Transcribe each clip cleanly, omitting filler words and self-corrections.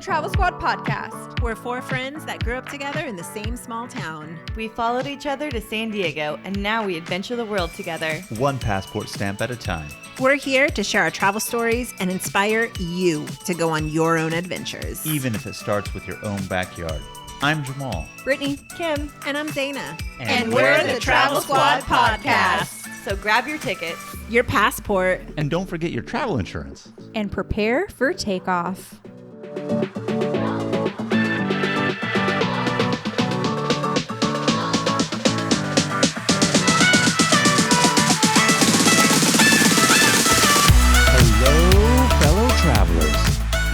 Travel Squad podcast. We're four friends that grew up together in the same small town. We followed each other to San Diego, and now we adventure the world together. One passport stamp at a time. We're here to share our travel stories and inspire you to go on your own adventures. Even if it starts with your own backyard. I'm Jamal. Brittanie, Kim, And I'm Zeina. and we're the Travel Squad podcast. So grab your tickets. Your passport. And don't forget your travel insurance. And prepare for takeoff. Hello, fellow travelers.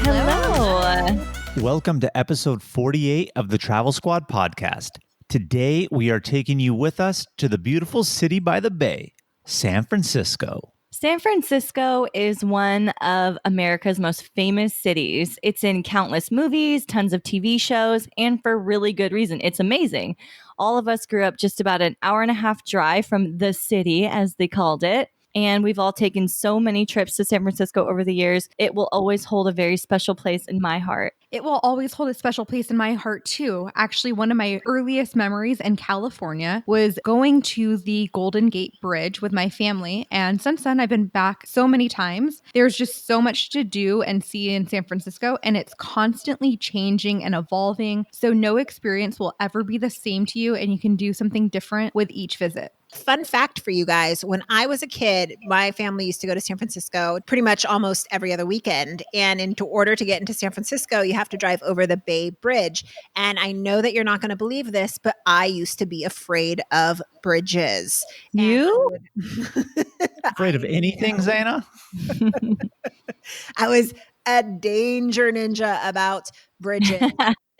Hello. Welcome to episode 48 of the Travel Squad podcast. Today, we are taking you with us to the beautiful city by the bay, San Francisco. San Francisco is one of America's most famous cities. It's in countless movies, tons of TV shows, and for really good reason. It's amazing. All of us grew up just about an hour and a half drive from the city, as they called it. And we've all taken so many trips to San Francisco over the years. It will always hold a very special place in my heart. It will always hold a special place in my heart, too. Actually, one of my earliest memories in California was going to the Golden Gate Bridge with my family. And since then, I've been back so many times. There's just so much to do and see in San Francisco, and it's constantly changing and evolving. So no experience will ever be the same to you, and you can do something different with each visit. Fun fact for you guys, when I was a kid, my family used to go to San Francisco pretty much almost every other weekend. And in order to get into San Francisco, you have to drive over the Bay Bridge. And I know that you're not going to believe this, but I used to be afraid of bridges. You? Afraid of anything, Zeina? I was a danger ninja about bridges.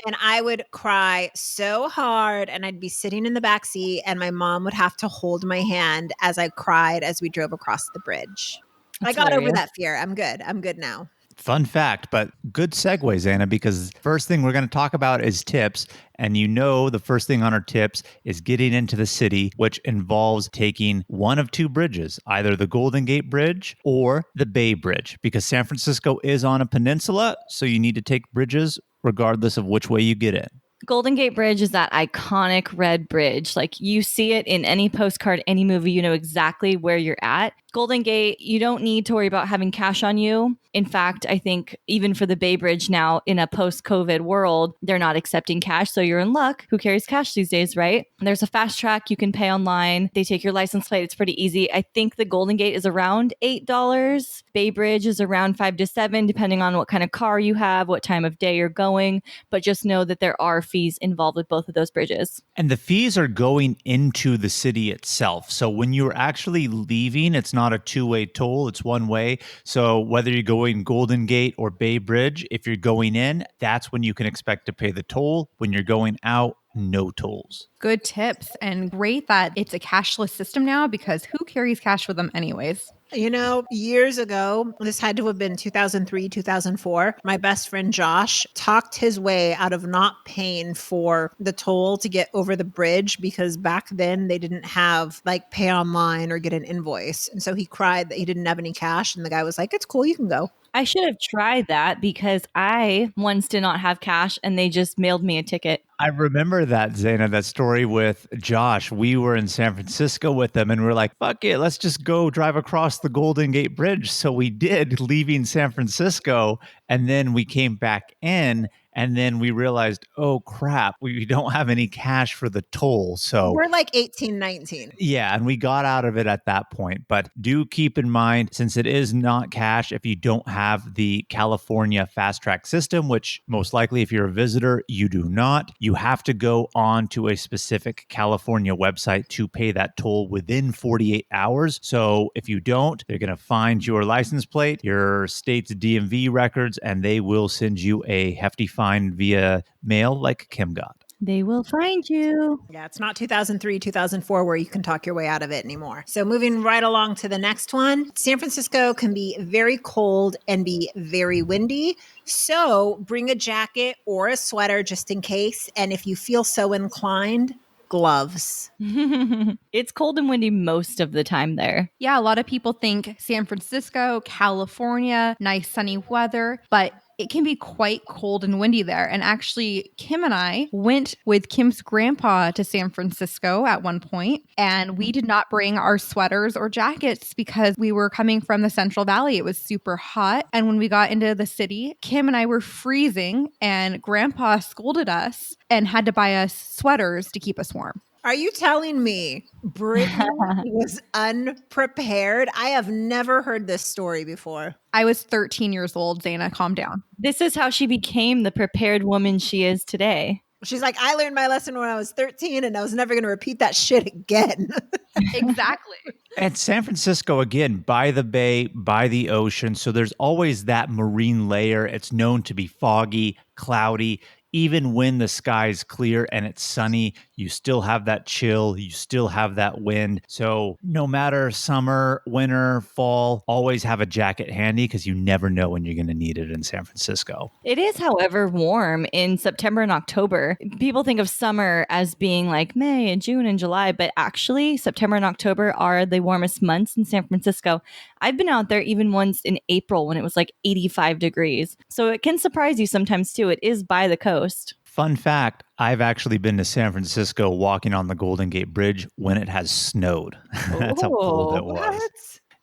And I would cry so hard, and I'd be sitting in the back seat, and my mom would have to hold my hand as I cried as we drove across the bridge. I got over that fear. I'm good. I'm good now. Fun fact, but good segue, Zeina, because first thing we're going to talk about is tips. And you know the first thing on our tips is getting into the city, which involves taking one of two bridges, either the Golden Gate Bridge or the Bay Bridge, because San Francisco is on a peninsula, so you need to take bridges regardless of which way you get in. Golden Gate Bridge is that iconic red bridge. Like you see it in any postcard, any movie, you know exactly where you're at. Golden Gate, you don't need to worry about having cash on you. In fact, I think even for the Bay Bridge now in a post-COVID world, they're not accepting cash. So you're in luck. Who carries cash these days, right? There's a fast track. You can pay online. They take your license plate. It's pretty easy. I think the Golden Gate is around $8. Bay Bridge is around $5 to $7, depending on what kind of car you have, what time of day you're going. But just know that there are fees involved with both of those bridges. And the fees are going into the city itself. So when you're actually leaving, it's not a two-way toll, it's one way. So whether you're going Golden Gate or Bay Bridge, if you're going in, that's when you can expect to pay the toll. When you're going out, no tolls. Good tips, and great that it's a cashless system now, because who carries cash with them anyways? You know, years ago, this had to have been 2003, 2004, my best friend Josh talked his way out of not paying for the toll to get over the bridge, because back then they didn't have like pay online or get an invoice. And so he cried that he didn't have any cash. And the guy was like, it's cool, you can go. I should have tried that because I once did not have cash and they just mailed me a ticket. I remember that, Zeina, that story with Josh. We were in San Francisco with them and we're like, fuck it, let's just go drive across the Golden Gate Bridge. So we did, leaving San Francisco, and then we came back in. And then we realized, oh, crap, we don't have any cash for the toll. So we're like 18, 19. Yeah, and we got out of it at that point. But do keep in mind, since it is not cash, if you don't have the California fast track system, which most likely if you're a visitor, you do not, you have to go on to a specific California website to pay that toll within 48 hours. So if you don't, they're going to find your license plate, your state's DMV records, and they will send you a hefty fine via mail like Kim got. They will find you. Yeah, it's not 2003, 2004 where you can talk your way out of it anymore. So moving right along to the next one. San Francisco can be very cold and be very windy. So bring a jacket or a sweater just in case. And if you feel so inclined, gloves. It's cold and windy most of the time there. Yeah, a lot of people think San Francisco, California, nice sunny weather, but it can be quite cold and windy there. And actually, Kim and I went with Kim's grandpa to San Francisco at one point, and we did not bring our sweaters or jackets because we were coming from the Central Valley. It was super hot. And when we got into the city, Kim and I were freezing, and grandpa scolded us and had to buy us sweaters to keep us warm. Are you telling me Brittanie was unprepared? I have never heard this story before. I was 13 years old, Zeina. Calm down. This is how she became the prepared woman she is today. She's like, I learned my lesson when I was 13 and I was never going to repeat that shit again. Exactly. And San Francisco, again, by the bay, by the ocean. So there's always that marine layer. It's known to be foggy, cloudy. Even when the sky's clear and it's sunny, you still have that chill, you still have that wind. So no matter summer, winter, fall, always have a jacket handy because you never know when you're going to need it in San Francisco. It is, however, warm in September and October. People think of summer as being like May and June and July, but actually September and October are the warmest months in San Francisco. I've been out there even once in April when it was like 85 degrees. So it can surprise you sometimes too. It is by the coast. Fun fact, I've actually been to San Francisco walking on the Golden Gate Bridge when it has snowed. That's how cold it was. What?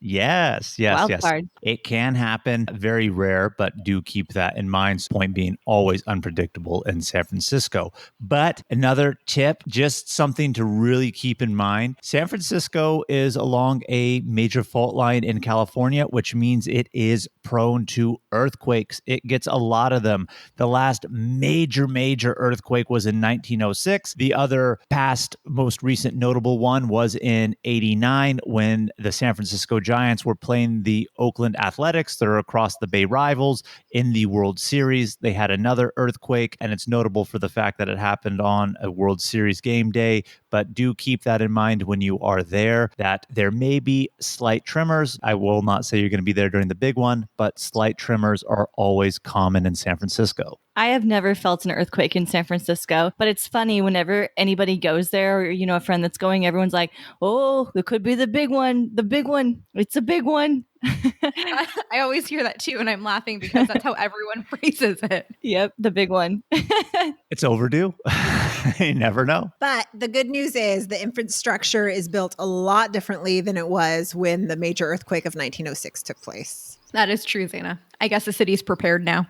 Yes. Wild card. It can happen. Very rare, but do keep that in mind. Point being always unpredictable in San Francisco. But another tip, just something to really keep in mind. San Francisco is along a major fault line in California, which means it is prone to earthquakes. It gets a lot of them. The last major earthquake was in 1906. The other past, most recent notable one was in 89 when the San Francisco Giants were playing the Oakland Athletics. They're across the bay rivals in the World Series. They had another earthquake, and it's notable for the fact that it happened on a World Series game day. But do keep that in mind when you are there, that there may be slight tremors. I will not say you're going to be there during the big one, but slight tremors are always common in San Francisco. I have never felt an earthquake in San Francisco, but it's funny whenever anybody goes there or, a friend that's going, everyone's like, oh, it could be the big one. The big one. It's a big one. I always hear that too, and I'm laughing because that's how everyone phrases it. Yep, the big one. It's overdue. You never know. But the good news is the infrastructure is built a lot differently than it was when the major earthquake of 1906 took place. That is true, Zeina. I guess the city's prepared now.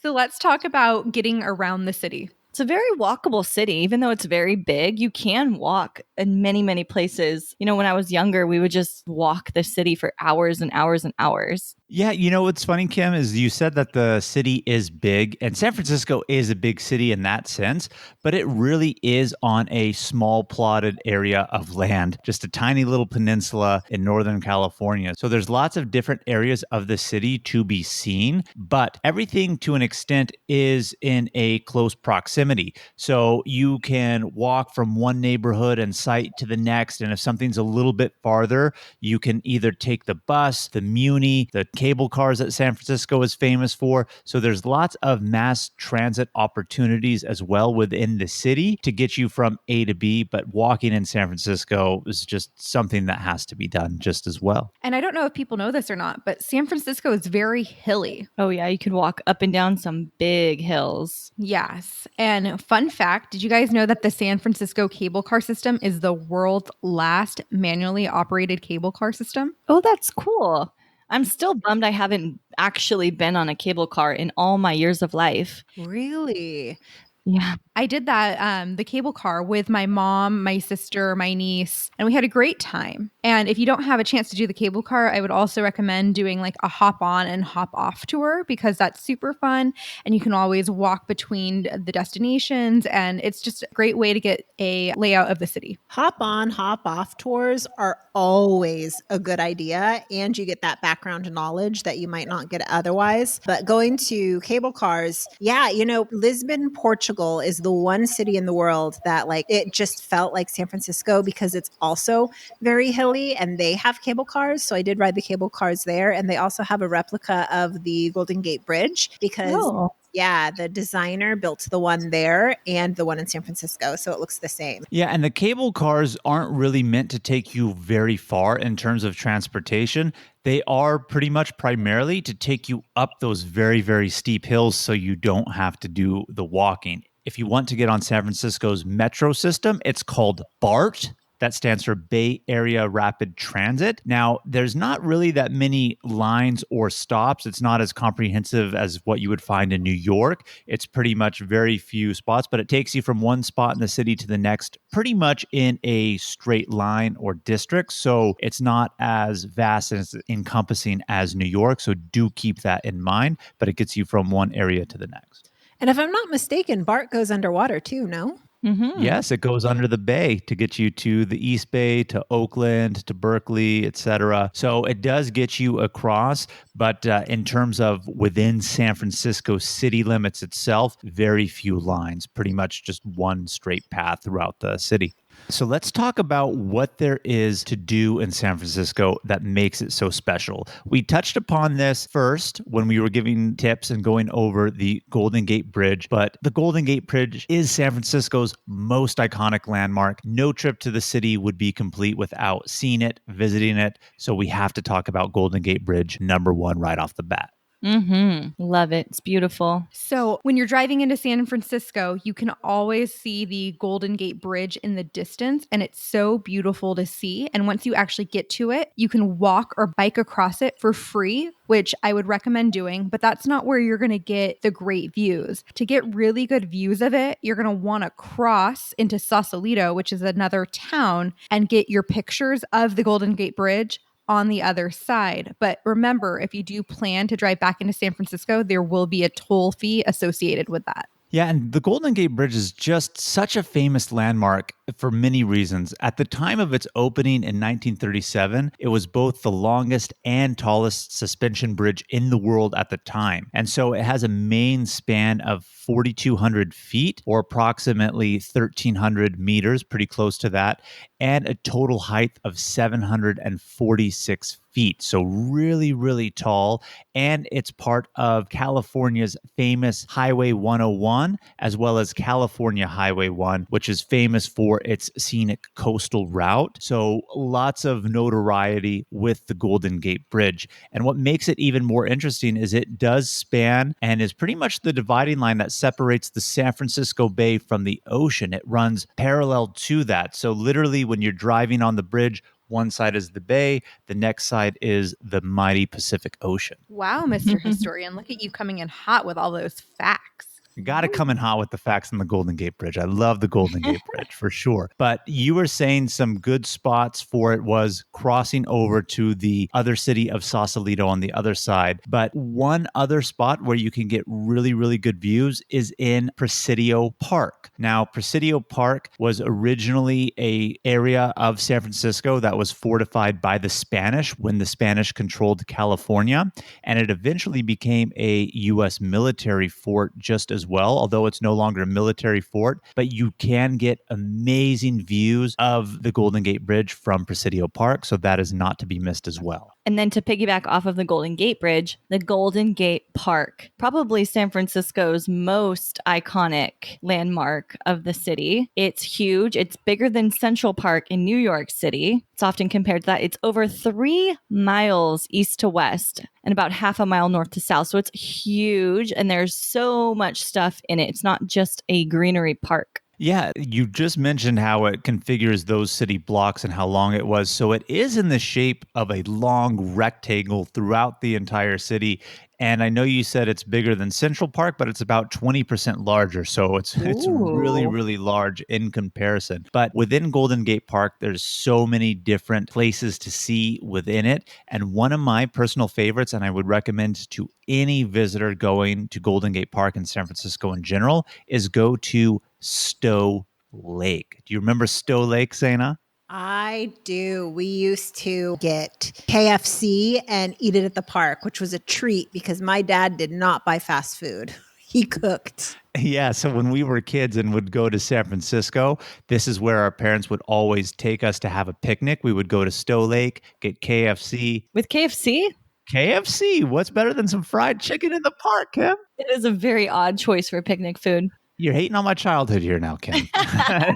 So let's talk about getting around the city. It's a very walkable city. Even though it's very big, you can walk in many, many places. When I was younger, we would just walk the city for hours and hours and hours. Yeah, what's funny, Kim, is you said that the city is big, and San Francisco is a big city in that sense, but it really is on a small plotted area of land, just a tiny little peninsula in Northern California. So there's lots of different areas of the city to be seen, but everything to an extent is in a close proximity. So you can walk from one neighborhood and site to the next, and if something's a little bit farther, you can either take the bus, the Muni, the cable cars that San Francisco is famous for. So there's lots of mass transit opportunities as well within the city to get you from A to B. But walking in San Francisco is just something that has to be done just as well. And I don't know if people know this or not, but San Francisco is very hilly. Oh yeah, you could walk up and down some big hills. Yes. And fun fact, did you guys know that the San Francisco cable car system is the world's last manually operated cable car system? Oh, that's cool. I'm still bummed I haven't actually been on a cable car in all my years of life. Really? Yeah. I did that, the cable car with my mom, my sister, my niece, and we had a great time. And if you don't have a chance to do the cable car, I would also recommend doing like a hop on and hop off tour because that's super fun. And you can always walk between the destinations. And it's just a great way to get a layout of the city. Hop on, hop off tours are always a good idea. And you get that background knowledge that you might not get otherwise. But going to cable cars, yeah, Lisbon, Portugal is the one city in the world that it just felt like San Francisco because it's also very hilly and they have cable cars. So I did ride the cable cars there. And they also have a replica of the Golden Gate Bridge because yeah, the designer built the one there and the one in San Francisco. So it looks the same. Yeah, and the cable cars aren't really meant to take you very far in terms of transportation. They are pretty much primarily to take you up those very, very steep hills so you don't have to do the walking. If you want to get on San Francisco's metro system, it's called BART. That stands for Bay Area Rapid Transit. Now, there's not really that many lines or stops. It's not as comprehensive as what you would find in New York. It's pretty much very few spots, but it takes you from one spot in the city to the next pretty much in a straight line or district. So it's not as vast and as encompassing as New York. So do keep that in mind, but it gets you from one area to the next. And if I'm not mistaken, BART goes underwater too, no? Mm-hmm. Yes, it goes under the bay to get you to the East Bay, to Oakland, to Berkeley, etc. So it does get you across, but in terms of within San Francisco city limits itself, very few lines, pretty much just one straight path throughout the city. So let's talk about what there is to do in San Francisco that makes it so special. We touched upon this first when we were giving tips and going over the Golden Gate Bridge, but the Golden Gate Bridge is San Francisco's most iconic landmark. No trip to the city would be complete without seeing it, visiting it. So we have to talk about Golden Gate Bridge, number one, right off the bat. Mm-hmm. Love it. It's beautiful. So when you're driving into San Francisco, you can always see the Golden Gate Bridge in the distance, and it's so beautiful to see. And once you actually get to it, you can walk or bike across it for free, which I would recommend doing, but that's not where you're going to get the great views. To get really good views of it, you're going to want to cross into Sausalito, which is another town, and get your pictures of the Golden Gate Bridge on the other side. But remember, if you do plan to drive back into San Francisco, there will be a toll fee associated with that. Yeah, and the Golden Gate Bridge is just such a famous landmark for many reasons. At the time of its opening in 1937, it was both the longest and tallest suspension bridge in the world at the time. And so it has a main span of 4,200 feet, or approximately 1,300 meters, pretty close to that, and a total height of 746 feet. So really, really tall. And it's part of California's famous Highway 101, as well as California Highway 1, which is famous for its scenic coastal route. So lots of notoriety with the Golden Gate Bridge. And what makes it even more interesting is it does span and is pretty much the dividing line that separates the San Francisco Bay from the ocean. It runs parallel to that. So literally when you're driving on the bridge, one side is the bay, the next side is the mighty Pacific Ocean. Wow, Mr. Historian, look at you coming in hot with all those facts. You got to come in hot with the facts on the Golden Gate Bridge. I love the Golden Gate Bridge for sure. But you were saying some good spots for it was crossing over to the other city of Sausalito on the other side. But one other spot where you can get really, really good views is in Presidio Park. Now, Presidio Park was originally an area of San Francisco that was fortified by the Spanish when the Spanish controlled California. And it eventually became a U.S. military fort just as well, although it's no longer a military fort, but you can get amazing views of the Golden Gate Bridge from Presidio Park, so that is not to be missed as well. And then to piggyback off of the Golden Gate Bridge, the Golden Gate Park, probably San Francisco's most iconic landmark of the city. It's huge. It's bigger than Central Park in New York City. It's often compared to that. It's over 3 miles east to west and about half a mile north to south. So it's huge, and there's so much stuff in it. It's not just a greenery park. Yeah, you just mentioned how it configures those city blocks and how long it was. So it is in the shape of a long rectangle throughout the entire city. And I know you said it's bigger than Central Park, but it's about 20% larger. So it's really, really large in comparison. But within Golden Gate Park, there's so many different places to see within it. And one of my personal favorites, and I would recommend to any visitor going to Golden Gate Park in San Francisco in general, is go to Stowe Lake. Do you remember Stowe Lake, Zeina? I do. We used to get KFC and eat it at the park, which was a treat because my dad did not buy fast food. He cooked. Yeah, so when we were kids and would go to San Francisco, this is where our parents would always take us to have a picnic. We would go to Stowe Lake, get KFC. With KFC? KFC, what's better than some fried chicken in the park, Kim? It is a very odd choice for picnic food. You're hating on my childhood here now, Kim. I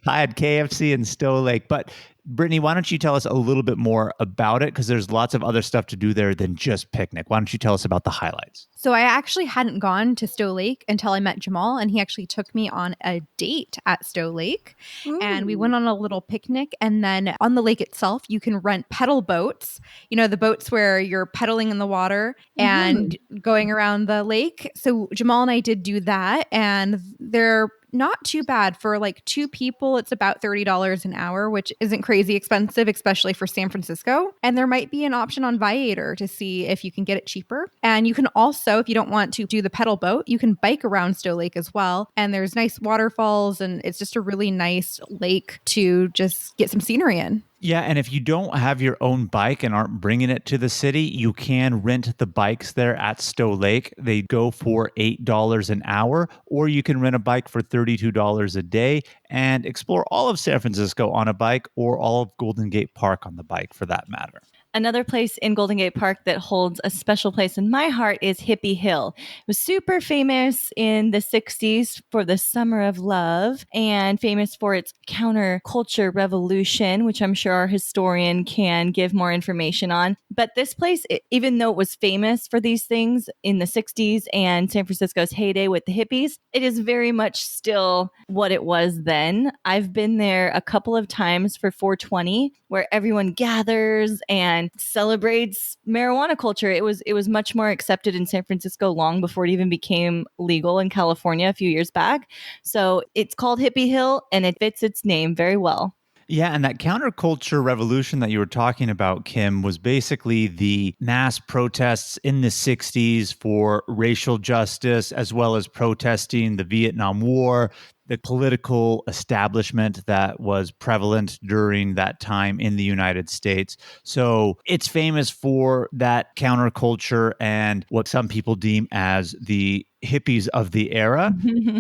had KFC in Stowe Lake, but Brittanie, why don't you tell us a little bit more about it? Because there's lots of other stuff to do there than just picnic. Why don't you tell us about the highlights? So I actually hadn't gone to Stowe Lake until I met Jamal, and he actually took me on a date at Stowe Lake. And we went on a little picnic. And then on the lake itself, you can rent pedal boats, the boats where you're pedaling in the water and going around the lake. So Jamal and I did do that, and they're not too bad for like two people. It's about $30 an hour, which isn't crazy expensive, especially for San Francisco. And there might be an option on Viator to see if you can get it cheaper. And you can also, if you don't want to do the pedal boat, you can bike around Stowe Lake as well. And there's nice waterfalls, and it's just a really nice lake to just get some scenery in. Yeah, and if you don't have your own bike and aren't bringing it to the city, you can rent the bikes there at Stowe Lake. They go for $8 an hour, or you can rent a bike for $32 a day and explore all of San Francisco on a bike, or all of Golden Gate Park on the bike for that matter. Another place in Golden Gate Park that holds a special place in my heart is Hippie Hill. It was super famous in the 60s for the Summer of Love, and famous for its counterculture revolution, which I'm sure our historian can give more information on. But this place, even though it was famous for these things in the 60s and San Francisco's heyday with the hippies, it is very much still what it was then. I've been there a couple of times for 420, where everyone gathers and celebrates marijuana culture. It was much more accepted in San Francisco long before it even became legal in California a few years back. So it's called Hippie Hill, and it fits its name very well. Yeah, and that counterculture revolution that you were talking about, Kim, was basically the mass protests in the 60s for racial justice, as well as protesting the Vietnam War, the political establishment that was prevalent during that time in the United States. So it's famous for that counterculture, and what some people deem as the hippies of the era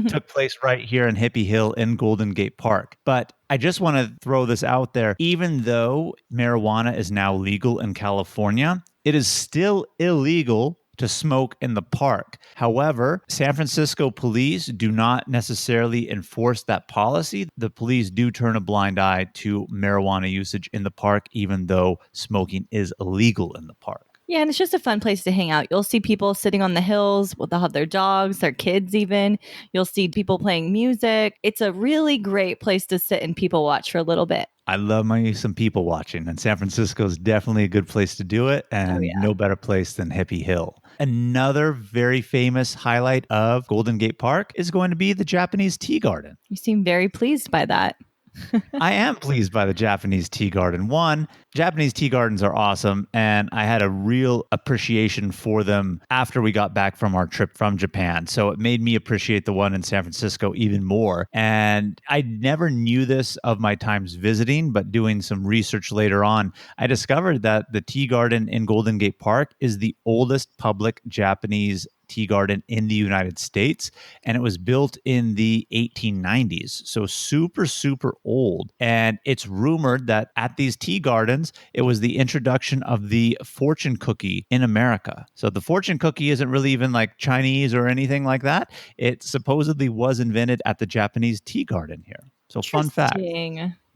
took place right here in Hippie Hill in Golden Gate Park. But I just want to throw this out there. Even though marijuana is now legal in California, it is still illegal to smoke in the park. However, San Francisco police do not necessarily enforce that policy. The police do turn a blind eye to marijuana usage in the park, even though smoking is illegal in the park. Yeah, and it's just a fun place to hang out. You'll see people sitting on the hills. They'll have their dogs, their kids even. You'll see people playing music. It's a really great place to sit and people watch for a little bit. I love some people watching, and San Francisco is definitely a good place to do it, and no better place than Hippie Hill. Another very famous highlight of Golden Gate Park is going to be the Japanese tea garden. You seem very pleased by that. I am pleased by the Japanese tea garden. One, Japanese tea gardens are awesome, and I had a real appreciation for them after we got back from our trip from Japan. So it made me appreciate the one in San Francisco even more. And I never knew this of my times visiting, but doing some research later on, I discovered that the tea garden in Golden Gate Park is the oldest public Japanese tea garden in the United States, and it was built in the 1890s, so super old. And it's rumored that at these tea gardens it was the introduction of the fortune cookie in America. So the fortune cookie isn't really even like Chinese or anything like that. It supposedly was invented at the Japanese tea garden here. So fun fact.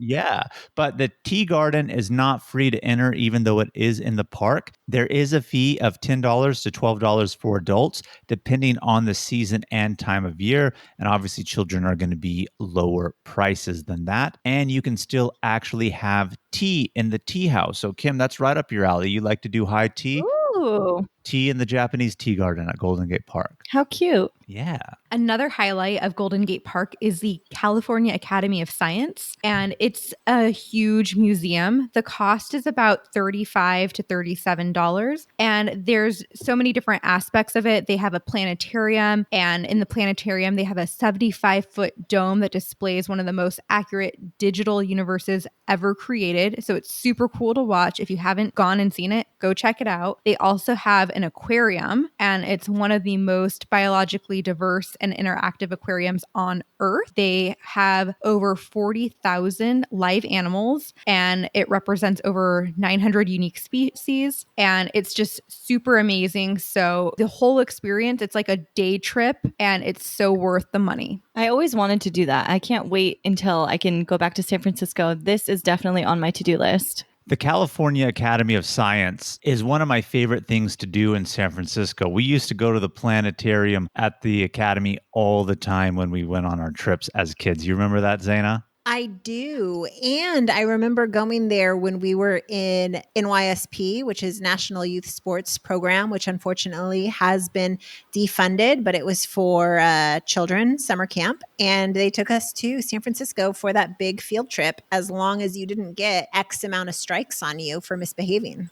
Yeah, but the tea garden is not free to enter, even though it is in the park. There is a fee of $10 to $12 for adults, depending on the season and time of year. And obviously, children are going to be lower prices than that. And you can still actually have tea in the tea house. So, Kim, that's right up your alley. You like to do high tea? Ooh. Tea in the Japanese tea garden at Golden Gate Park. How cute. Yeah. Another highlight of Golden Gate Park is the California Academy of Science, and it's a huge museum. The cost is about $35 to $37, and there's so many different aspects of it. They have a planetarium, and in the planetarium, they have a 75-foot dome that displays one of the most accurate digital universes ever created. So it's super cool to watch. If you haven't gone and seen it, go check it out. They also have have an aquarium, and it's one of the most biologically diverse and interactive aquariums on Earth. They have over 40,000 live animals, and it represents over 900 unique species, and it's just super amazing. So the whole experience, it's like a day trip, and it's so worth the money. I always wanted to do that. I can't wait until I can go back to San Francisco. This is definitely on my to-do list. The California Academy of Science is one of my favorite things to do in San Francisco. We used to go to the planetarium at the Academy all the time when we went on our trips as kids. You remember that, Zeina? I do. And I remember going there when we were in NYSP, which is National Youth Sports Program, which unfortunately has been defunded, but it was for children summer camp. And they took us to San Francisco for that big field trip, as long as you didn't get X amount of strikes on you for misbehaving.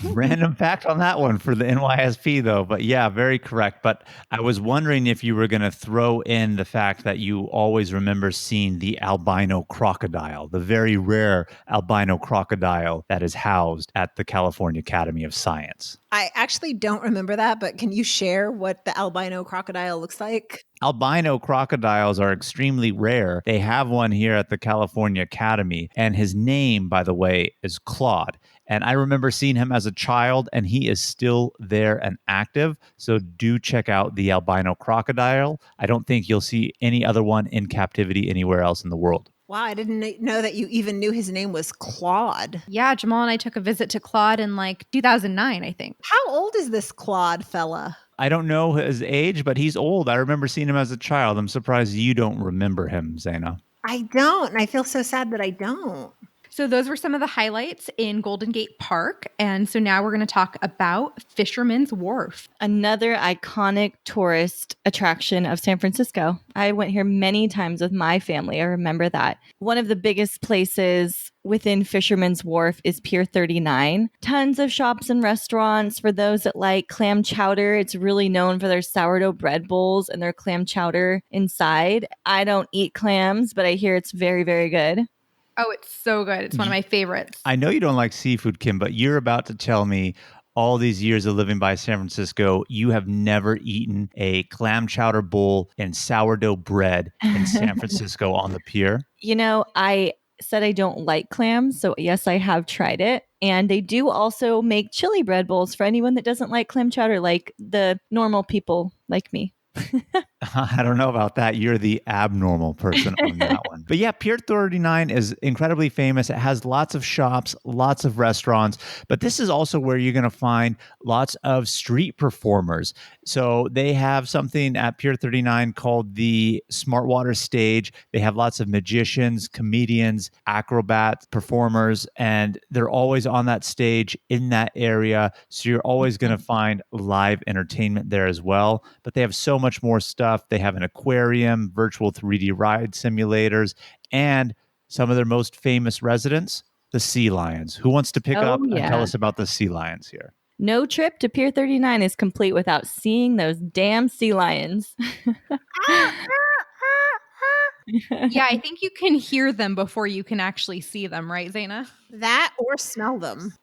Random fact on that one for the NYSP, though. But yeah, very correct. But I was wondering if you were going to throw in the fact that you always remember seeing the albino crocodile, the very rare albino crocodile that is housed at the California Academy of Science. I actually don't remember that, but can you share what the albino crocodile looks like? Albino crocodiles are extremely rare. They have one here at the California Academy, and his name, by the way, is Claude. And I remember seeing him as a child, and he is still there and active. So do check out the albino crocodile. I don't think you'll see any other one in captivity anywhere else in the world. Wow, I didn't know that you even knew his name was Claude. Yeah, Jamal and I took a visit to Claude in like 2009, I think. How old is this Claude fella? I don't know his age, but he's old. I remember seeing him as a child. I'm surprised you don't remember him, Zeina. I don't. And I feel so sad that I don't. So those were some of the highlights in Golden Gate Park. And so now we're going to talk about Fisherman's Wharf. Another iconic tourist attraction of San Francisco. I went here many times with my family. I remember that. One of the biggest places within Fisherman's Wharf is Pier 39. Tons of shops and restaurants for those that like clam chowder. It's really known for their sourdough bread bowls and their clam chowder inside. I don't eat clams, but I hear it's very, very good. Oh, it's so good. It's one of my favorites. I know you don't like seafood, Kim, but you're about to tell me all these years of living by San Francisco, you have never eaten a clam chowder bowl and sourdough bread in San Francisco on the pier. You know, I said I don't like clams, so yes, I have tried it. And they do also make chili bread bowls for anyone that doesn't like clam chowder, like the normal people like me. I don't know about that. You're the abnormal person on that one. But yeah, Pier 39 is incredibly famous. It has lots of shops, lots of restaurants, but this is also where you're going to find lots of street performers. So they have something at Pier 39 called the Smartwater Stage. They have lots of magicians, comedians, acrobat performers, and they're always on that stage in that area. So you're always going to find live entertainment there as well. But they have so much more stuff. They have an aquarium, virtual 3D ride simulators, and some of their most famous residents, the sea lions. Who wants to pick up and tell us about the sea lions here? No trip to Pier 39 is complete without seeing those damn sea lions. Yeah, I think you can hear them before you can actually see them, right, Zeina? That or smell them.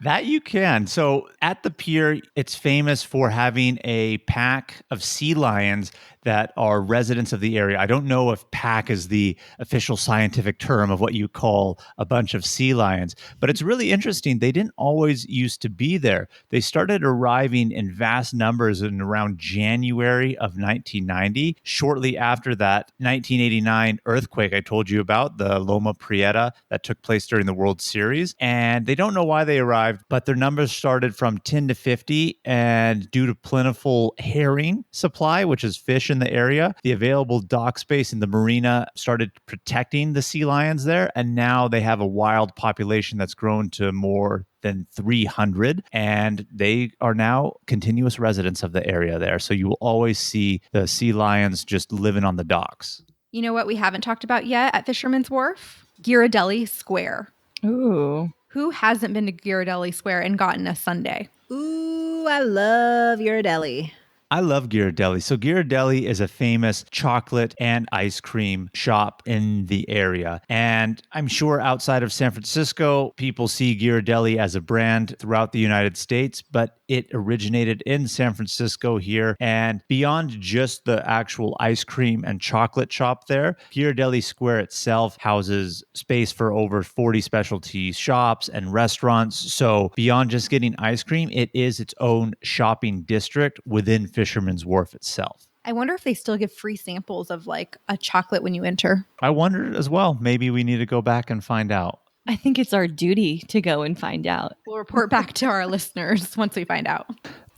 That you can. So at the pier, it's famous for having a pack of sea lions that are residents of the area. I don't know if pack is the official scientific term of what you call a bunch of sea lions, but it's really interesting. They didn't always used to be there. They started arriving in vast numbers in around January of 1990. Shortly after that 1989 earthquake I told you about, the Loma Prieta that took place during the World Series. And they don't know why they arrived, but their numbers started from 10 to 50. And due to plentiful herring supply, which is fish in the area, the available dock space in the marina started protecting the sea lions there. And now they have a wild population that's grown to more than 300, and they are now continuous residents of the area there. So you will always see the sea lions just living on the docks. You know what we haven't talked about yet at Fisherman's Wharf? Ghirardelli Square. Ooh. Who hasn't been to Ghirardelli Square and gotten a sundae? Ooh, I love Ghirardelli. I love Ghirardelli. So Ghirardelli is a famous chocolate and ice cream shop in the area. And I'm sure outside of San Francisco, people see Ghirardelli as a brand throughout the United States, but it originated in San Francisco here. And beyond just the actual ice cream and chocolate shop there, Ghirardelli Square itself houses space for over 40 specialty shops and restaurants. So beyond just getting ice cream, it is its own shopping district within Fisherman's Wharf itself. I wonder if they still give free samples of like a chocolate when you enter. I wondered as well. Maybe we need to go back and find out. I think it's our duty to go and find out. We'll report back to our listeners once we find out.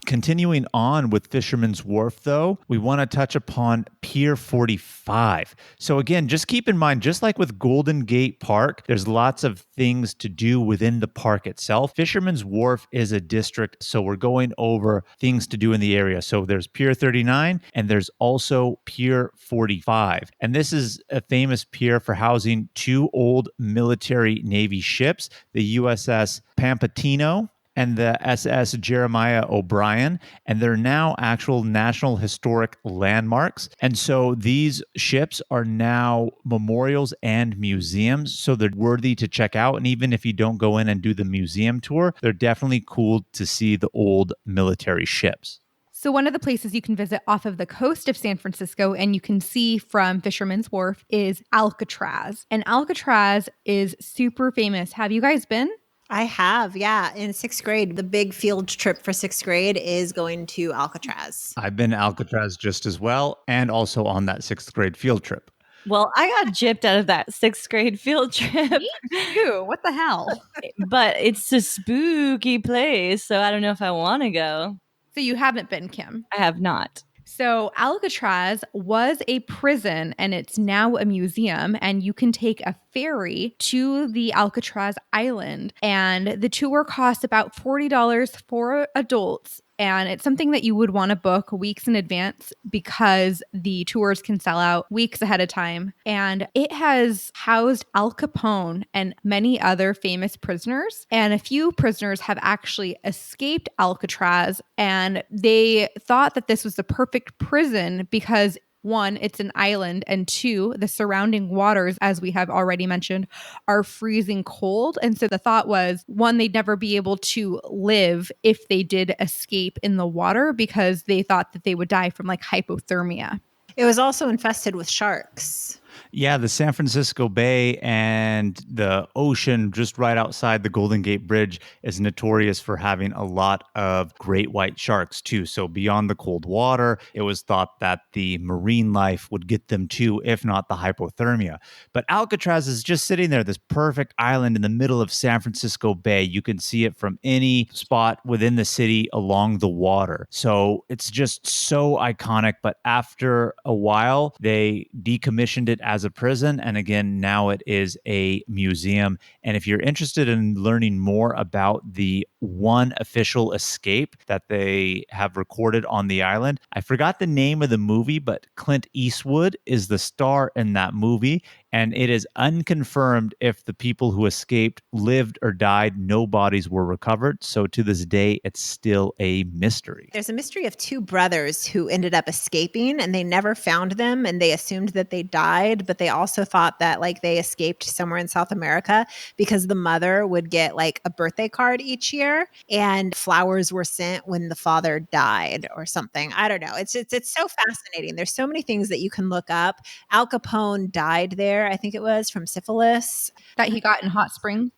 Continuing on with Fisherman's Wharf, though, we want to touch upon Pier 45. So again, just keep in mind, just like with Golden Gate Park, there's lots of things to do within the park itself. Fisherman's Wharf is a district, so we're going over things to do in the area. So there's Pier 39, and there's also Pier 45. And this is a famous pier for housing two old military Navy ships, the USS Pampatino and the SS Jeremiah O'Brien, and they're now actual National Historic Landmarks. And so these ships are now memorials and museums, so they're worthy to check out. And even if you don't go in and do the museum tour, they're definitely cool to see the old military ships. So one of the places you can visit off of the coast of San Francisco and you can see from Fisherman's Wharf is Alcatraz. And Alcatraz is super famous. Have you guys been? I have, yeah. In sixth grade, the big field trip for sixth grade is going to Alcatraz. I've been to Alcatraz just as well, and also on that sixth grade field trip. Well, I got gypped out of that sixth grade field trip. Ew, what the hell? But it's a spooky place, so I don't know if I want to go. So you haven't been, Kim? I have not. So Alcatraz was a prison and it's now a museum, and you can take a ferry to the Alcatraz island, and the tour costs about $40 for adults. And it's something that you would want to book weeks in advance because the tours can sell out weeks ahead of time. And it has housed Al Capone and many other famous prisoners. And a few prisoners have actually escaped Alcatraz. And they thought that this was the perfect prison because one, it's an island, and two, the surrounding waters, as we have already mentioned, are freezing cold. And so the thought was, one, they'd never be able to live if they did escape in the water because they thought that they would die from like hypothermia. It was also infested with sharks. Yeah, the San Francisco Bay and the ocean just right outside the Golden Gate Bridge is notorious for having a lot of great white sharks too. So beyond the cold water, it was thought that the marine life would get them too, if not the hypothermia. But Alcatraz is just sitting there, this perfect island in the middle of San Francisco Bay. You can see it from any spot within the city along the water. So it's just so iconic. But after a while, they decommissioned it as a prison. And again, now it is a museum. And if you're interested in learning more about the one official escape that they have recorded on the island, I forgot the name of the movie, but Clint Eastwood is the star in that movie. And it is unconfirmed if the people who escaped lived or died. No bodies were recovered. So to this day, it's still a mystery. There's a mystery of two brothers who ended up escaping and they never found them, and they assumed that they died, but they also thought that like they escaped somewhere in South America because the mother would get like a birthday card each year and flowers were sent when the father died or something. I don't know. It's so fascinating. There's so many things that you can look up. Al Capone died there, I think it was, from syphilis. That he got in Hot Springs.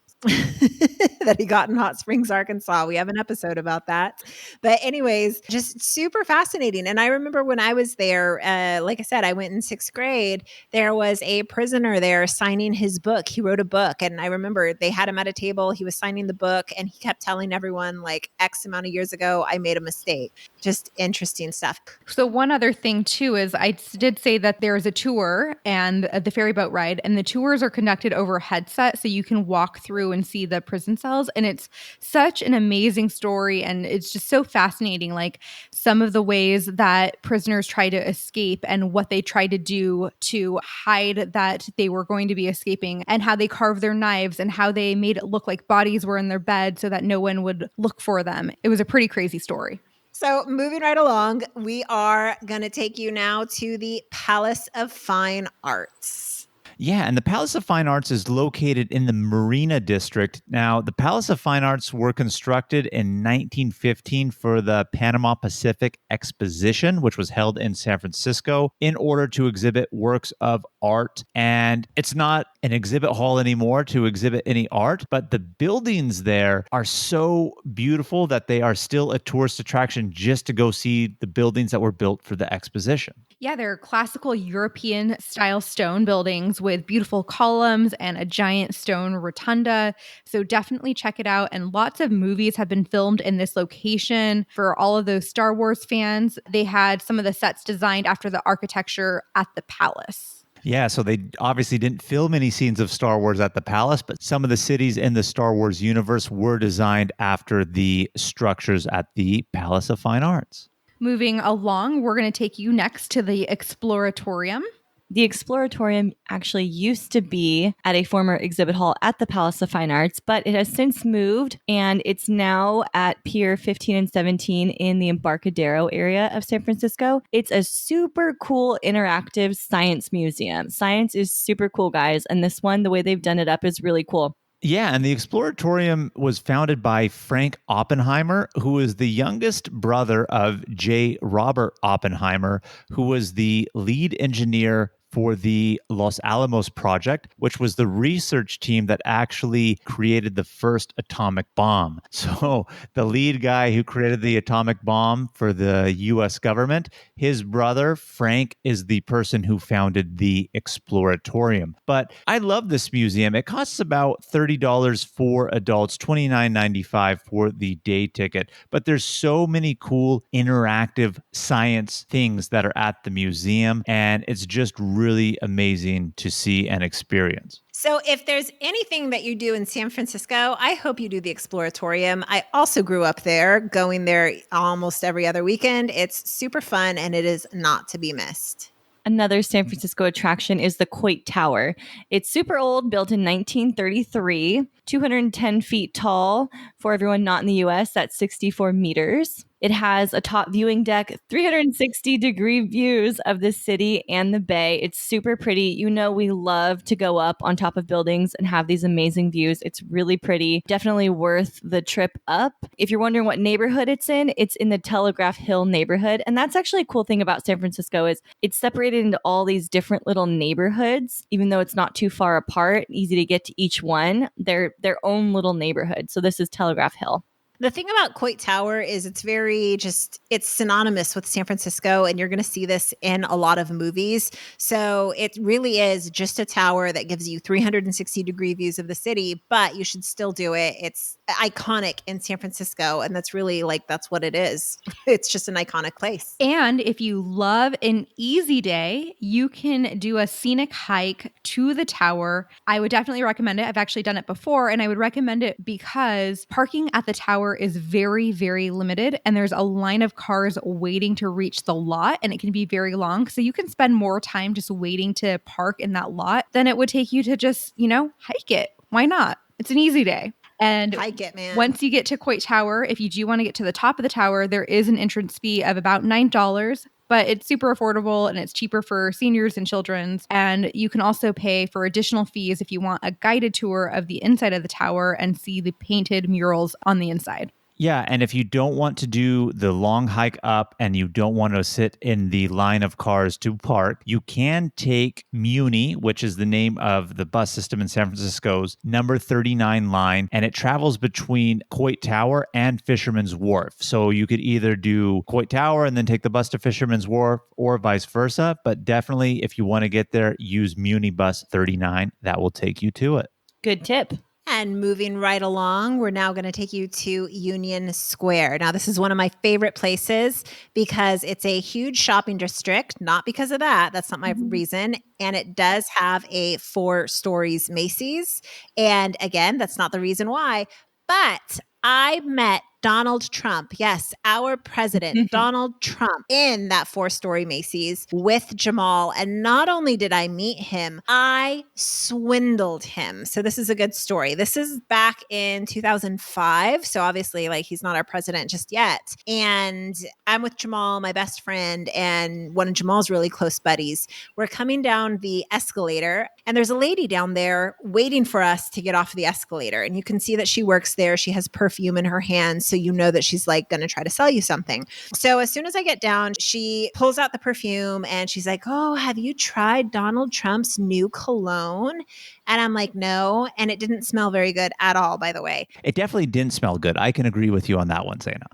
That he got in Hot Springs, Arkansas. We have an episode about that. But anyways, just super fascinating. And I remember when I was there, like I said, I went in sixth grade. There was a prisoner there signing his book. He wrote a book. And I remember they had him at a table. He was signing the book and he kept telling everyone like X amount of years ago, I made a mistake. Just interesting stuff. So one other thing too is I did say that there's a tour and the ferry boat ride, and the tours are conducted over a headset. So you can walk through and see the prison cells, and it's such an amazing story, and it's just so fascinating, like some of the ways that prisoners try to escape and what they try to do to hide that they were going to be escaping, and how they carved their knives and how they made it look like bodies were in their bed so that no one would look for them. It was a pretty crazy story. So moving right along, we are going to take you now to the Palace of Fine Arts. Yeah, and the Palace of Fine Arts is located in the Marina District. Now, the Palace of Fine Arts were constructed in 1915 for the Panama Pacific Exposition, which was held in San Francisco in order to exhibit works of art. And it's not an exhibit hall anymore to exhibit any art, but the buildings there are so beautiful that they are still a tourist attraction just to go see the buildings that were built for the exposition. Yeah, they're classical European style stone buildings with beautiful columns and a giant stone rotunda. So definitely check it out. And lots of movies have been filmed in this location. For all of those Star Wars fans, they had some of the sets designed after the architecture at the palace. Yeah, so they obviously didn't film any scenes of Star Wars at the palace, but some of the cities in the Star Wars universe were designed after the structures at the Palace of Fine Arts. Moving along, we're going to take you next to the Exploratorium. The Exploratorium actually used to be at a former exhibit hall at the Palace of Fine Arts, but it has since moved and it's now at Pier 15 and 17 in the Embarcadero area of San Francisco. It's a super cool interactive science museum. Science is super cool, guys. And this one, the way they've done it up is really cool. Yeah, and the Exploratorium was founded by Frank Oppenheimer, who is the youngest brother of J. Robert Oppenheimer, who was the lead engineer for the Los Alamos project, which was the research team that actually created the first atomic bomb. So the lead guy who created the atomic bomb for the US government, his brother, Frank, is the person who founded the Exploratorium. But I love this museum. It costs about $30 for adults, $29.95 for the day ticket. But there's so many cool interactive science things that are at the museum, and it's just really amazing to see and experience. So if there's anything that you do in San Francisco, I hope you do the Exploratorium. I also grew up there, going there almost every other weekend. It's super fun and it is not to be missed. Another San Francisco attraction is the Koit Tower. It's super old, built in 1933, 210 feet tall. For everyone not in the US, that's 64 meters. It has a top viewing deck, 360-degree views of the city and the bay. It's super pretty. You know, we love to go up on top of buildings and have these amazing views. It's really pretty. Definitely worth the trip up. If you're wondering what neighborhood it's in the Telegraph Hill neighborhood. And that's actually a cool thing about San Francisco is it's separated into all these different little neighborhoods, even though it's not too far apart, easy to get to each one. They're their own little neighborhood. So this is Telegraph Hill. The thing about Koit Tower is it's synonymous with San Francisco, and you're going to see this in a lot of movies. So it really is just a tower that gives you 360-degree views of the city, but you should still do it. It's iconic in San Francisco, and that's really that's what it is. It's just an iconic place. And if you love an easy day, you can do a scenic hike to the tower. I would definitely recommend it. I've actually done it before, and I would recommend it because parking at the tower is very, very limited, and there's a line of cars waiting to reach the lot, and it can be very long. So you can spend more time just waiting to park in that lot than it would take you to just, hike it. Why not? It's an easy day. And hike it, man. Once you get to Koit Tower, if you do want to get to the top of the tower, there is an entrance fee of about $9. But it's super affordable and it's cheaper for seniors and children's. And you can also pay for additional fees if you want a guided tour of the inside of the tower and see the painted murals on the inside. Yeah, and if you don't want to do the long hike up and you don't want to sit in the line of cars to park, you can take Muni, which is the name of the bus system in San Francisco's number 39 line, and it travels between Koit Tower and Fisherman's Wharf. So you could either do Koit Tower and then take the bus to Fisherman's Wharf or vice versa, but definitely if you want to get there, use Muni Bus 39. That will take you to it. Good tip. And moving right along, we're now going to take you to Union Square. Now, this is one of my favorite places because it's a huge shopping district. Not because of that. That's not my reason. And it does have a 4 stories Macy's. And again, that's not the reason why. But I met Donald Trump. Yes, our president, Donald Trump, in that 4-story Macy's with Jamal. And not only did I meet him, I swindled him. So this is a good story. This is back in 2005. So obviously, like, he's not our president just yet. And I'm with Jamal, my best friend, and one of Jamal's really close buddies. We're coming down the escalator, and there's a lady down there waiting for us to get off the escalator. And you can see that she works there. She has perfume in her hand, so you know that she's like going to try to sell you something. So as soon as I get down, she pulls out the perfume and she's like, "Oh, have you tried Donald Trump's new cologne?" And I'm like, "No." And it didn't smell very good at all, by the way. It definitely didn't smell good. I can agree with you on that one, Zeina.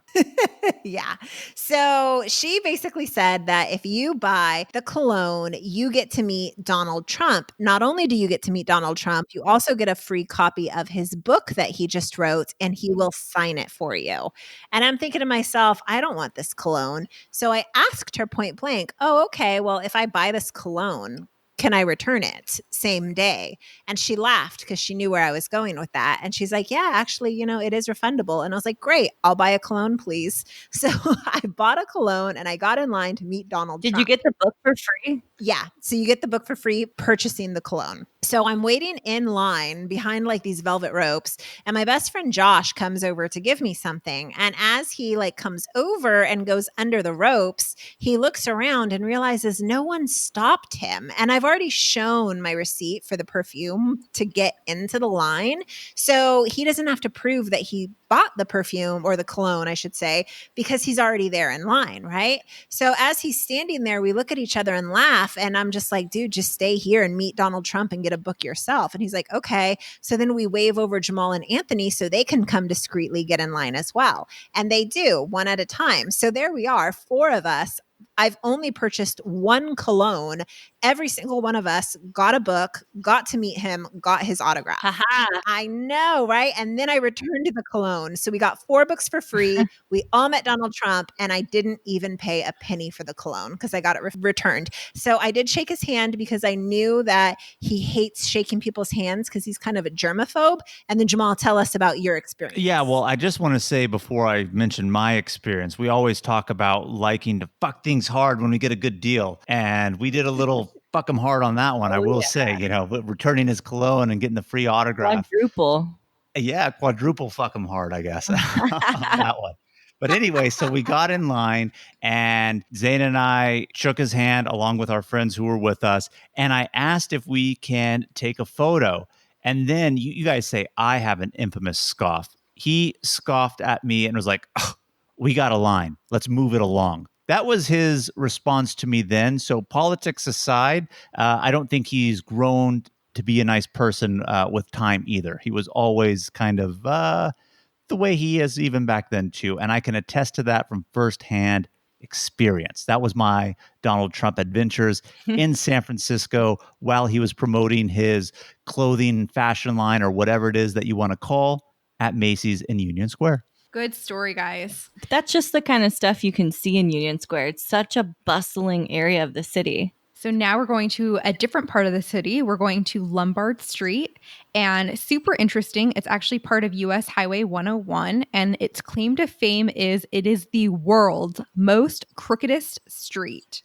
Yeah. So she basically said that if you buy the cologne, you get to meet Donald Trump. Not only do you get to meet Donald Trump, you also get a free copy of his book that he just wrote, and he will sign it for you. And I'm thinking to myself, I don't want this cologne. So I asked her point blank, "Oh, okay, well, if I buy this cologne, can I return it same day?" And she laughed because she knew where I was going with that. And she's like, "Yeah, actually, it is refundable." And I was like, "Great, I'll buy a cologne, please." So I bought a cologne and I got in line to meet Donald Trump. Did you get the book for free? Yeah. So you get the book for free purchasing the cologne. So I'm waiting in line behind like these velvet ropes, and my best friend Josh comes over to give me something. And as he like comes over and goes under the ropes, he looks around and realizes no one stopped him. And I've already shown my receipt for the perfume to get into the line. So he doesn't have to prove that he bought the perfume, or the cologne, I should say, because he's already there in line, right? So as he's standing there, we look at each other and laugh. And I'm just like, "Dude, just stay here and meet Donald Trump and get a book yourself." And he's like, "Okay." So then we wave over Jamal and Anthony so they can come discreetly get in line as well. And they do, one at a time. So there we are, 4 of us. I've only purchased one cologne. Every single one of us got a book, got to meet him, got his autograph. Haha. I know, right? And then I returned the cologne. So we got 4 books for free. We all met Donald Trump, and I didn't even pay a penny for the cologne because I got it returned. So I did shake his hand because I knew that he hates shaking people's hands because he's kind of a germaphobe. And then Jamal, tell us about your experience. Yeah, well, I just want to say before I mention my experience, we always talk about liking to fuck things hard when we get a good deal. And we did a little fuck him hard on that one, I will say, returning his cologne and getting the free autograph. Quadruple. Yeah, quadruple fuck him hard, I guess, on that one. But anyway, so we got in line, and Zeina and I shook his hand along with our friends who were with us. And I asked if we can take a photo. And then you guys say, I have an infamous scoff. He scoffed at me and was like, "Oh, we got a line. Let's move it along." That was his response to me then. So politics aside, I don't think he's grown to be a nice person with time either. He was always kind of the way he is even back then too. And I can attest to that from firsthand experience. That was my Donald Trump adventures in San Francisco while he was promoting his clothing fashion line, or whatever it is that you want to call, at Macy's in Union Square. Good story, guys. That's just the kind of stuff you can see in Union Square. It's such a bustling area of the city. So now we're going to a different part of the city. We're going to Lombard Street, and super interesting. It's actually part of US Highway 101, and its claim to fame is it is the world's most crookedest street.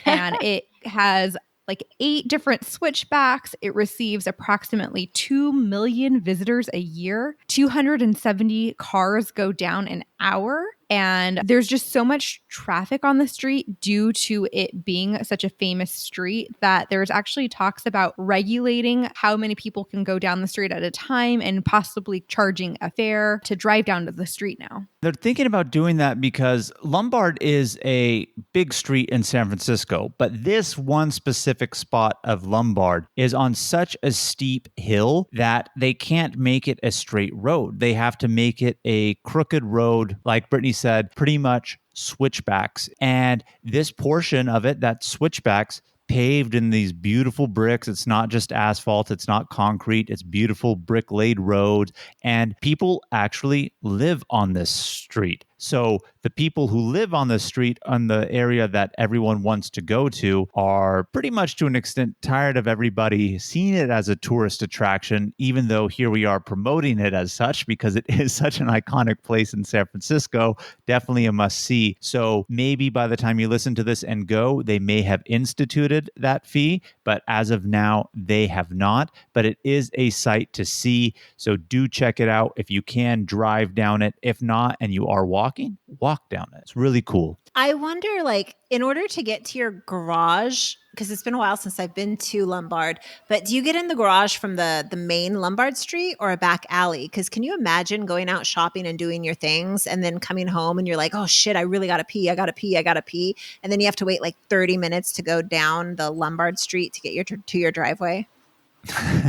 And it has like 8 different switchbacks. It receives approximately 2 million visitors a year. 270 cars go down an hour. And there's just so much traffic on the street due to it being such a famous street that there's actually talks about regulating how many people can go down the street at a time and possibly charging a fare to drive down to the street now. They're thinking about doing that because Lombard is a big street in San Francisco, but this one specific spot of Lombard is on such a steep hill that they can't make it a straight road. They have to make it a crooked road, like Brittanie said, pretty much switchbacks. And this portion of it, that switchbacks, paved in these beautiful bricks. It's not just asphalt. It's not concrete. It's beautiful brick laid roads. And people actually live on this street. So the people who live on the street on the area that everyone wants to go to are pretty much to an extent tired of everybody seeing it as a tourist attraction, even though here we are promoting it as such because it is such an iconic place in San Francisco. Definitely a must see. So maybe by the time you listen to this and go, they may have instituted that fee, but as of now, they have not. But it is a site to see. So do check it out. If you can, drive down it. If not, and you are walking, walk down it. It's really cool. I wonder, like, in order to get to your garage, because it's been a while since I've been to Lombard, but do you get in the garage from the main Lombard Street or a back alley? Because can you imagine going out shopping and doing your things and then coming home and you're like, oh shit, I really got to pee. I got to pee. I got to pee. And then you have to wait like 30 minutes to go down the Lombard Street to get to your driveway?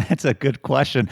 That's a good question.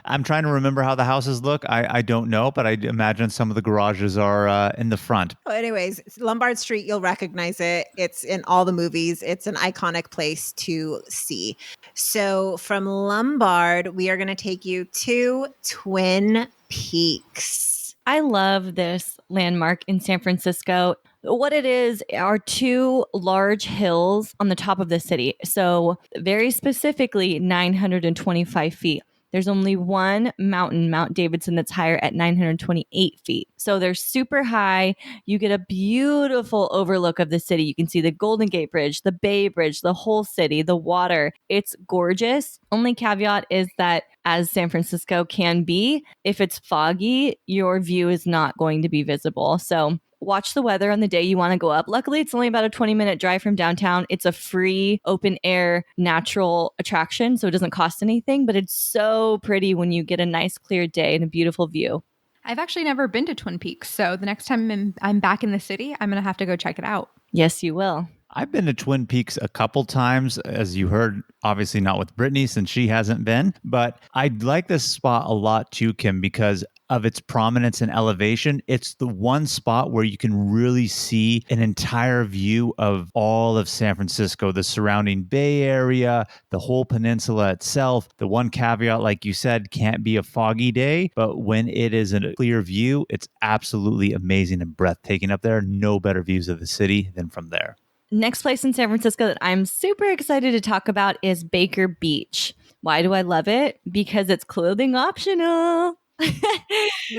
I'm trying to remember how the houses look. I don't know, but I imagine some of the garages are in the front. Well, anyways, Lombard Street, you'll recognize it. It's in all the movies. It's an iconic place to see. So from Lombard, we are going to take you to Twin Peaks. I love this landmark in San Francisco. What it is are two large hills on the top of the city. So very specifically 925 feet. There's only one mountain, Mount Davidson, that's higher at 928 feet. So they're super high. You get a beautiful overlook of the city. You can see the Golden Gate Bridge, the Bay Bridge, the whole city, the water. It's gorgeous. Only caveat is that as San Francisco can be, if it's foggy, your view is not going to be visible. So watch the weather on the day you want to go up. Luckily, it's only about a 20-minute drive from downtown. It's a free, open air, natural attraction, so it doesn't cost anything, but it's so pretty when you get a nice clear day and a beautiful view. I've actually never been to Twin Peaks, so the next time I'm back in the city, I'm going to have to go check it out. Yes, you will. I've been to Twin Peaks a couple times, as you heard, obviously not with Brittanie since she hasn't been, but I like this spot a lot too, Kim, because of its prominence and elevation. It's the one spot where you can really see an entire view of all of San Francisco, the surrounding Bay Area, the whole peninsula itself. The one caveat, like you said, can't be a foggy day, but when it is a clear view, it's absolutely amazing and breathtaking up there. No better views of the city than from there. Next place in San Francisco that I'm super excited to talk about is Baker Beach. Why do I love it? Because it's clothing optional. It's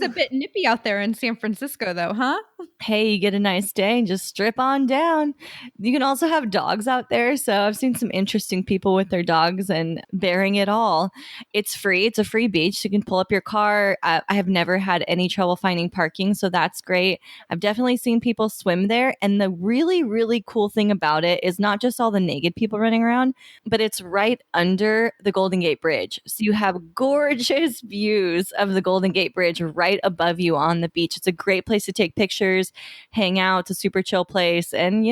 a bit nippy out there in San Francisco, though, huh? Hey, you get a nice day and just strip on down. You can also have dogs out there. So I've seen some interesting people with their dogs and bearing it all. It's free. It's a free beach. You can pull up your car. I have never had any trouble finding parking, so that's great. I've definitely seen people swim there. And the really, really cool thing about it is not just all the naked people running around, but it's right under the Golden Gate Bridge. So you have gorgeous views of the Golden Gate Bridge right above you on the beach. It's a great place to take pictures, hang out. It's a super chill place and,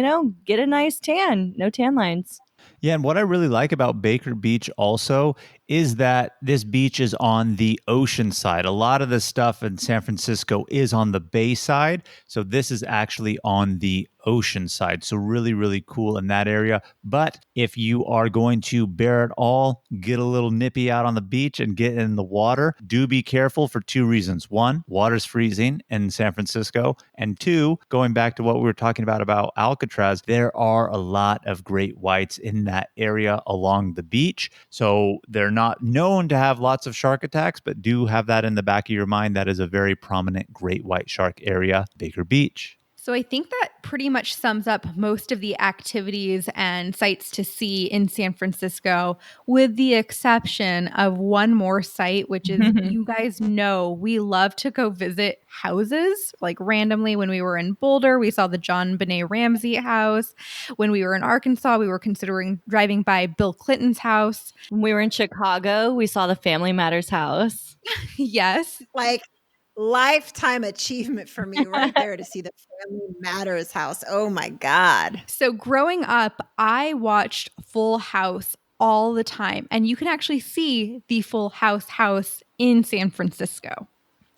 get a nice tan. No tan lines. Yeah, and what I really like about Baker Beach also is that this beach is on the ocean side. A lot of the stuff in San Francisco is on the bay side. So this is actually on the ocean side. So really, really cool in that area. But if you are going to bear it all, get a little nippy out on the beach and get in the water, do be careful for two reasons. One, water's freezing in San Francisco. And two, going back to what we were talking about Alcatraz, there are a lot of great whites in that area along the beach. So they're not known to have lots of shark attacks, but do have that in the back of your mind. That is a very prominent great white shark area, Baker Beach. So I think that pretty much sums up most of the activities and sites to see in San Francisco, with the exception of one more site, which is, you guys know, we love to go visit houses. Like randomly when we were in Boulder, we saw the John Benet Ramsey house. When we were in Arkansas, we were considering driving by Bill Clinton's house. When we were in Chicago, we saw the Family Matters house. Yes. Like, lifetime achievement for me right there to see the Family Matters house. Oh my God. So growing up, I watched Full House all the time, and you can actually see the Full house in San Francisco.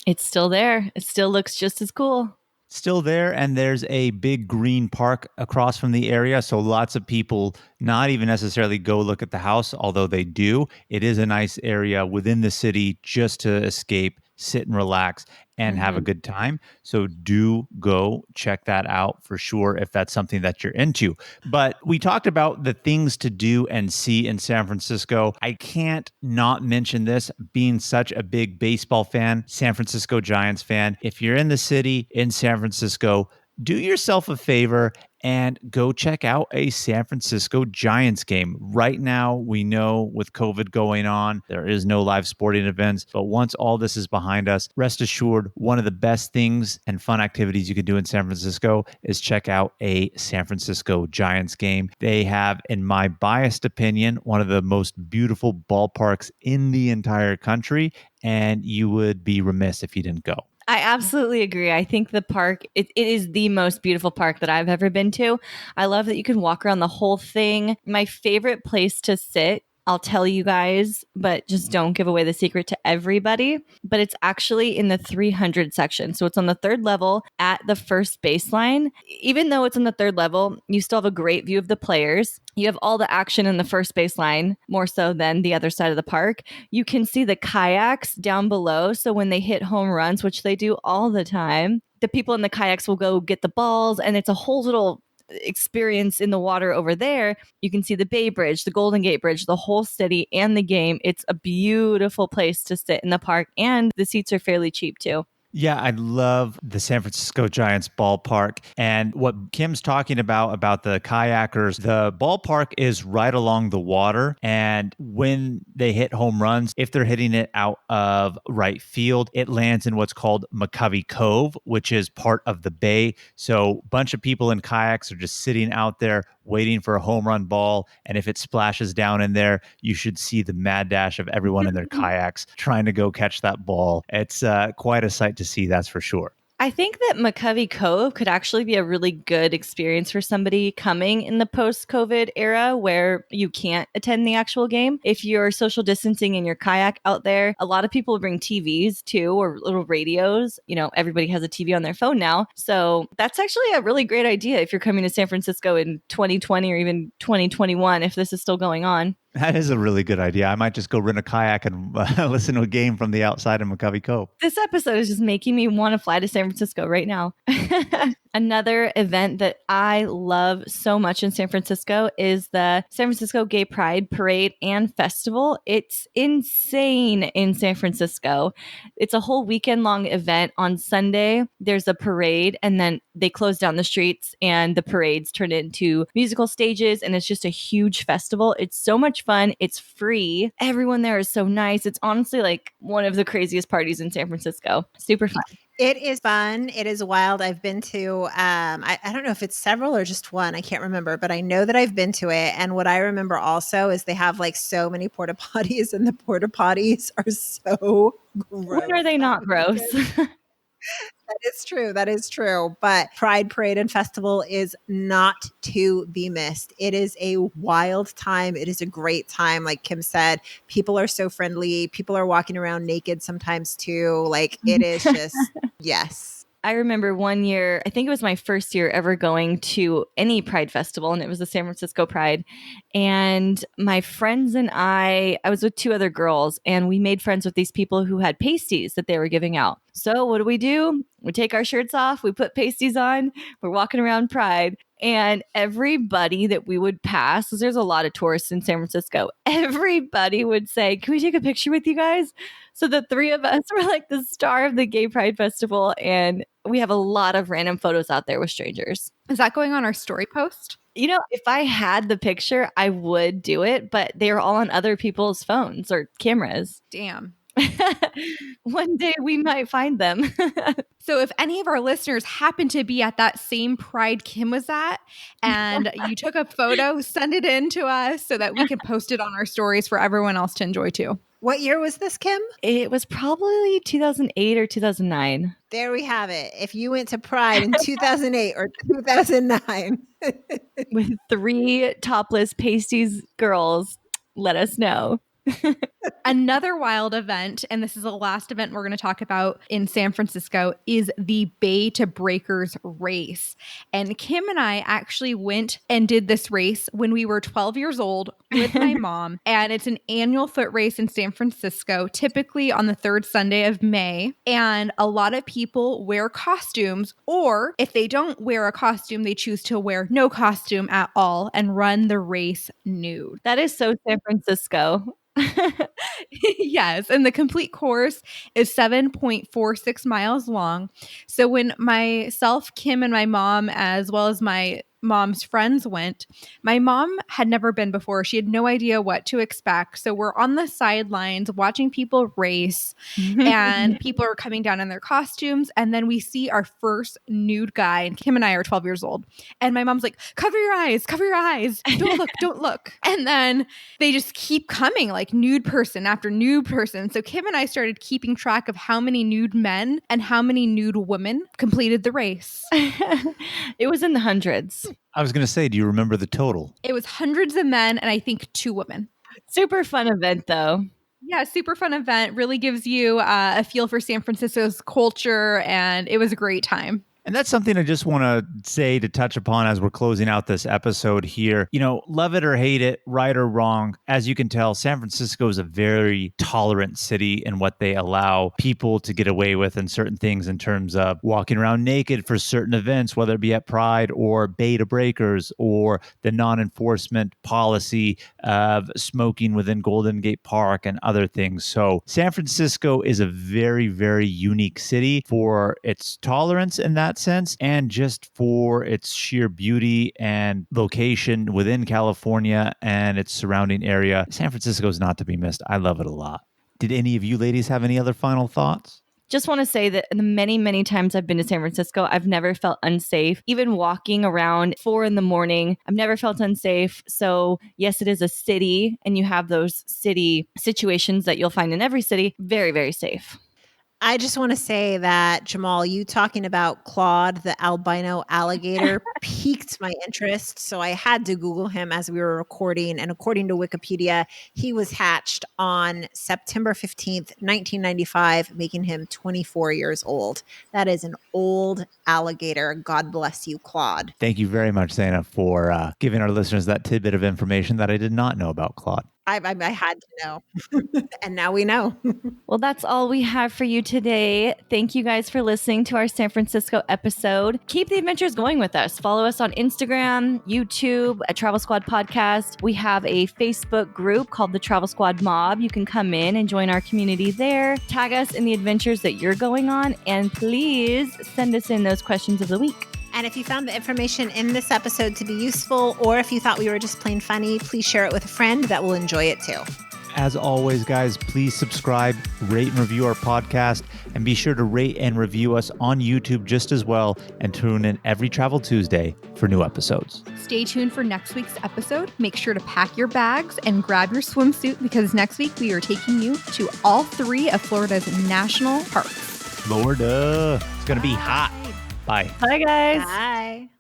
It's still there. It still looks just as cool. Still there, and there's a big green park across from the area, so lots of people not even necessarily go look at the house, although they do. It is a nice area within the city just to escape sit and relax and have a Mhm. good time. So do go check that out for sure if that's something that you're into. But we talked about the things to do and see in San Francisco. I can't not mention this, being such a big baseball fan, San Francisco Giants fan. If you're in the city in San Francisco, do yourself a favor and go check out a San Francisco Giants game. Right now, we know with COVID going on, there is no live sporting events. But once all this is behind us, rest assured, one of the best things and fun activities you can do in San Francisco is check out a San Francisco Giants game. They have, in my biased opinion, one of the most beautiful ballparks in the entire country. And you would be remiss if you didn't go. I absolutely agree. I think the park, it is the most beautiful park that I've ever been to. I love that you can walk around the whole thing. My favorite place to sit, I'll tell you guys, but just don't give away the secret to everybody. But it's actually in the 300 section. So it's on the third level at the first baseline. Even though it's on the third level, you still have a great view of the players. You have all the action in the first baseline, more so than the other side of the park. You can see the kayaks down below. So when they hit home runs, which they do all the time, the people in the kayaks will go get the balls, and it's a whole little experience in the water over there. You can see the Bay Bridge, the Golden Gate Bridge, the whole city and the game. It's a beautiful place to sit in the park, and the seats are fairly cheap too. Yeah, I love the San Francisco Giants ballpark. And what Kim's talking about the kayakers, the ballpark is right along the water. And when they hit home runs, if they're hitting it out of right field, it lands in what's called McCovey Cove, which is part of the bay. So a bunch of people in kayaks are just sitting out there waiting for a home run ball. And if it splashes down in there, you should see the mad dash of everyone in their kayaks trying to go catch that ball. It's quite a sight to see, that's for sure. I think that McCovey Cove could actually be a really good experience for somebody coming in the post-COVID era where you can't attend the actual game. If you're social distancing in your kayak out there, a lot of people bring TVs too, or little radios. You know, everybody has a TV on their phone now. So that's actually a really great idea if you're coming to San Francisco in 2020 or even 2021, if this is still going on. That is a really good idea. I might just go rent a kayak and listen to a game from the outside of McCovey Cove. This episode is just making me want to fly to San Francisco right now. Another event that I love so much in San Francisco is the San Francisco Gay Pride Parade and Festival. It's insane in San Francisco. It's a whole weekend long event. On Sunday, there's a parade, and then they close down the streets and the parades turn into musical stages, and it's just a huge festival. It's so much fun. It's free. Everyone there is so nice. It's honestly like one of the craziest parties in San Francisco. Super fun. It is fun. It is wild. I've been to, I don't know if it's several or just one. I can't remember, but I know that I've been to it. And what I remember also is they have like so many porta potties, and the porta potties are so gross. When are they not gross? That is true. That is true. But Pride Parade and Festival is not to be missed. It is a wild time. It is a great time. Like Kim said, people are so friendly. People are walking around naked sometimes too. Like it is just, yes. I remember one year, I think it was my first year ever going to any Pride festival, and it was the San Francisco Pride. And my friends and I was with two other girls, and we made friends with these people who had pasties that they were giving out. So what do? We take our shirts off, we put pasties on, we're walking around Pride. And everybody that we would pass, because there's a lot of tourists in San Francisco, everybody would say, "Can we take a picture with you guys?" So the three of us were like the star of the Gay Pride Festival. And we have a lot of random photos out there with strangers. Is that going on our story post? You know, if I had the picture, I would do it, but they're all on other people's phones or cameras. Damn. One day we might find them. So if any of our listeners happen to be at that same Pride Kim was at and you took a photo, send it in to us so that we can post it on our stories for everyone else to enjoy too. What year was this, Kim? It was probably 2008 or 2009. There we have it. If you went to Pride in 2008 or 2009. With three topless pasties girls, let us know. Another wild event, and this is the last event we're going to talk about in San Francisco, is the Bay to Breakers race. And Kim and I actually went and did this race when we were 12 years old with my mom. And it's an annual foot race in San Francisco, typically on the third Sunday of May. And a lot of people wear costumes, or if they don't wear a costume, they choose to wear no costume at all and run the race nude. That is so San Francisco. Yes, and the complete course is 7.46 miles long. So when myself, Kim, and my mom, as well as my mom's friends went, my mom had never been before. She had no idea what to expect. So we're on the sidelines watching people race, and people are coming down in their costumes. And then we see our first nude guy, and Kim and I are 12 years old. And my mom's like, cover your eyes, don't look, don't look. And then they just keep coming, like nude person after nude person. So Kim and I started keeping track of how many nude men and how many nude women completed the race. It was in the hundreds. I was going to say, do you remember the total? It was hundreds of men and I think 2 women. Super fun event, though. Yeah, super fun event. Really gives you a feel for San Francisco's culture, and it was a great time. And that's something I just want to say to touch upon as we're closing out this episode here. You know, love it or hate it, right or wrong, as you can tell, San Francisco is a very tolerant city in what they allow people to get away with in certain things in terms of walking around naked for certain events, whether it be at Pride or Bay to Breakers or the non-enforcement policy of smoking within Golden Gate Park and other things. So San Francisco is a very, very unique city for its tolerance in that sense, and just for its sheer beauty and location within California and its surrounding area. San Francisco is not to be missed. I love it a lot. Did any of you ladies have any other final thoughts? Just want to say that the many, many times I've been to San Francisco, I've never felt unsafe. Even walking around 4 a.m, I've never felt unsafe. So yes, it is a city, and you have those city situations that you'll find in every city. Very, very safe. I just want to say that, Jamal, you talking about Claude, the albino alligator, piqued my interest. So I had to Google him as we were recording. And according to Wikipedia, he was hatched on September 15th, 1995, making him 24 years old. That is an old alligator. God bless you, Claude. Thank you very much, Zeina, for giving our listeners that tidbit of information that I did not know about Claude. I had to know. And now we know. Well, that's all we have for you today. Thank you guys for listening to our San Francisco episode. Keep the adventures going with us. Follow us on Instagram, YouTube, at Travel Squad Podcast. We have a Facebook group called the Travel Squad Mob. You can come in and join our community there. Tag us in the adventures that you're going on. And please send us in those questions of the week. And if you found the information in this episode to be useful, or if you thought we were just plain funny, please share it with a friend that will enjoy it too. As always, guys, please subscribe, rate and review our podcast, and be sure to rate and review us on YouTube just as well, and tune in every Travel Tuesday for new episodes. Stay tuned for next week's episode. Make sure to pack your bags and grab your swimsuit, because next week we are taking you to all 3 of Florida's national parks. Florida. It's going to be hot. Bye. Bye, guys. Bye.